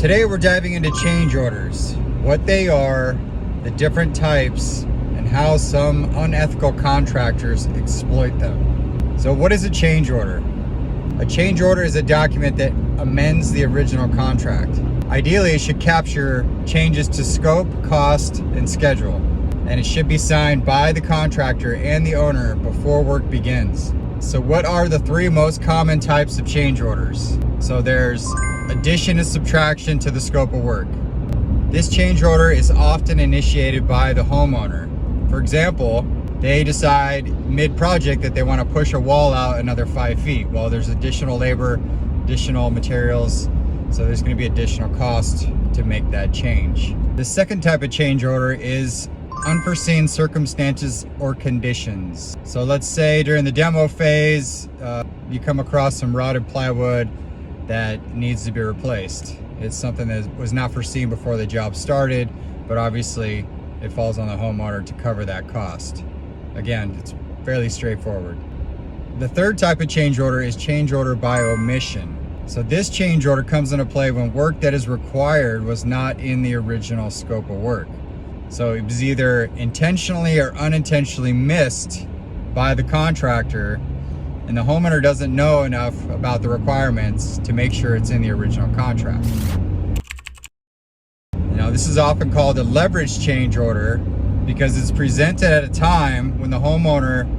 Today we're diving into change orders, what they are, the different types, and how some unethical contractors exploit them. So what is a change order? A change order is a document that amends the original contract. Ideally, it should capture changes to scope, cost, and schedule, and it should be signed by the contractor and the owner before work begins. So what are the three most common types of change orders? So there's addition and subtraction to the scope of work. This change order is often initiated by the homeowner. For example, they decide mid-project that they want to push a wall out another 5 feet. Well, there's additional labor, additional materials, so there's going to be additional cost to make that change. The second type of change order is unforeseen circumstances or conditions. So let's say during the demo phase, you come across some rotted plywood that needs to be replaced. It's something that was not foreseen before the job started, but obviously it falls on the homeowner to cover that cost. Again, it's fairly straightforward. The third type of change order is change order by omission. So this change order comes into play when work that is required was not in the original scope of work. So it was either intentionally or unintentionally missed by the contractor, and the homeowner doesn't know enough about the requirements to make sure it's in the original contract. Now, this is often called a leverage change order because it's presented at a time when the homeowner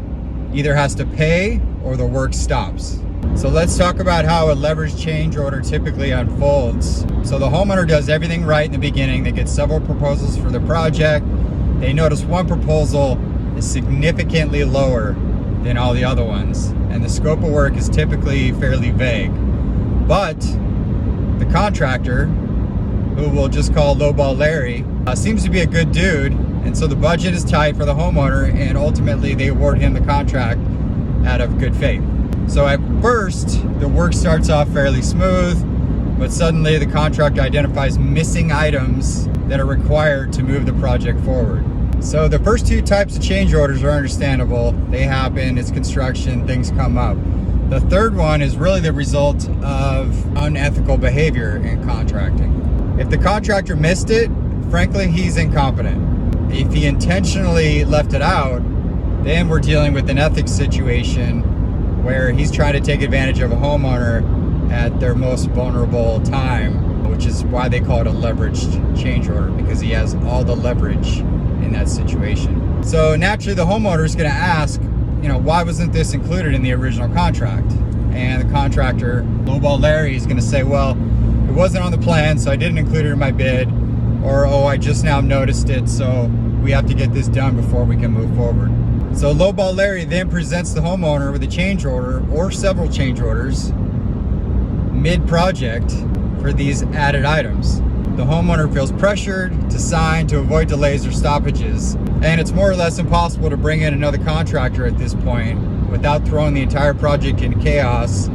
either has to pay or the work stops. So let's talk about how a leverage change order typically unfolds. So the homeowner does everything right in the beginning. They get several proposals for the project. They notice one proposal is significantly lower than all the other ones, and the scope of work is typically fairly vague. But the contractor, who we'll just call Lowball Larry, seems to be a good dude, and so the budget is tight for the homeowner, and ultimately they award him the contract out of good faith. So at first, the work starts off fairly smooth, but suddenly the contractor identifies missing items that are required to move the project forward. So the first two types of change orders are understandable. They happen, it's construction, things come up. The third one is really the result of unethical behavior in contracting. If the contractor missed it, frankly, he's incompetent. If he intentionally left it out, then we're dealing with an ethics situation where he's trying to take advantage of a homeowner at their most vulnerable time, which is why they call it a leveraged change order, because he has all the leverage in that situation. So naturally the homeowner is going to ask, why wasn't this included in the original contract? And the contractor, Lowball Larry, is going to say, well, it wasn't on the plan, so I didn't include it in my bid, or, oh, I just now noticed it, so we have to get this done before we can move forward. So Lowball Larry then presents the homeowner with a change order or several change orders mid-project for these added items. The homeowner feels pressured to sign to avoid delays or stoppages, and it's more or less impossible to bring in another contractor at this point without throwing the entire project into chaos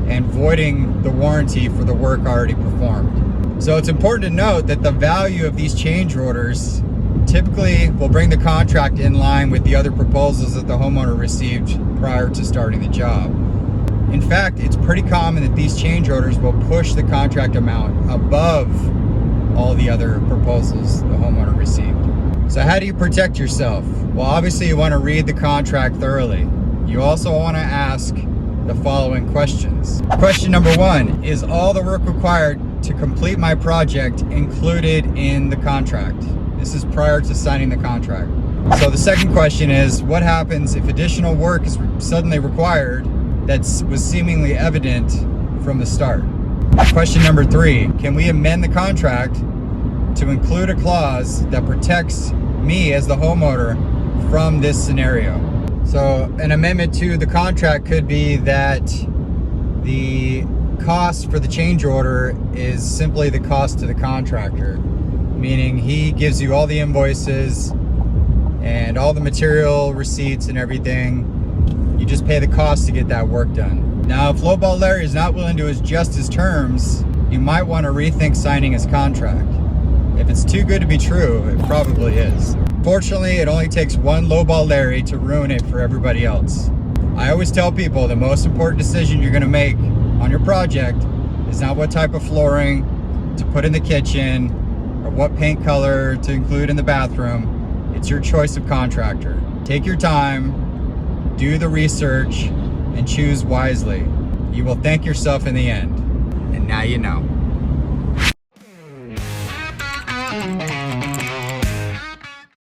and voiding the warranty for the work already performed. So it's important to note that the value of these change orders typically will bring the contract in line with the other proposals that the homeowner received prior to starting the job. In fact, it's pretty common that these change orders will push the contract amount above all the other proposals the homeowner received. So how do you protect yourself? Well, obviously you want to read the contract thoroughly. You also want to ask the following questions. Question number one, is all the work required to complete my project included in the contract? This is prior to signing the contract. So the second question is, what happens if additional work is suddenly required that was seemingly evident from the start? Question number three, can we amend the contract to include a clause that protects me as the homeowner from this scenario? So an amendment to the contract could be that the cost for the change order is simply the cost to the contractor, meaning he gives you all the invoices and all the material receipts and everything. You just pay the cost to get that work done. Now, if Lowball Larry is not willing to adjust his terms, you might want to rethink signing his contract. If it's too good to be true, it probably is. Fortunately, it only takes one Lowball Larry to ruin it for everybody else. I always tell people the most important decision you're going to make on your project is not what type of flooring, to put in the kitchen or what paint color to include in the bathroom, it's your choice of contractor. Take your time, do the research, and choose wisely. You will thank yourself in the end. And now you know.